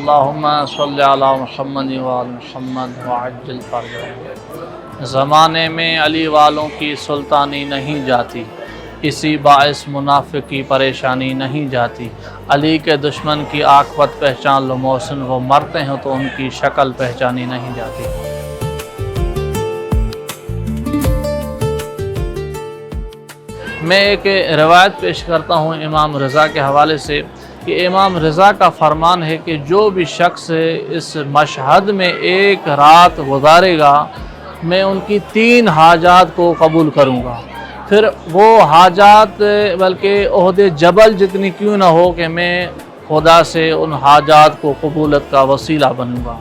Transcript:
अल्लाहुम्मा सल्लि अला मुहम्मद व आल मुहम्मद व अज्जिल फरजहम। ज़माने में अली वालों की सुल्तानी नहीं जाती, इसी बाइस मुनाफिक की परेशानी नहीं जाती। अली के दुश्मन की आखिरत पहचान लो मोहसिन, वो मरते हैं तो उनकी शक्ल पहचानी नहीं जाती। मैं एक रवायत पेश करता हूँ इमाम रज़ा के हवाले से कि इमाम रज़ा का फरमान है कि जो भी शख्स इस मशहद में एक रात गुजारेगा, मैं उनकी 3 हाजात को कबूल करूँगा। फिर वो हाजात बल्कि ओहदे जबल जितनी क्यों ना हो कि मैं खुदा से उन हाजात को कबूलत का वसीला बनूँगा।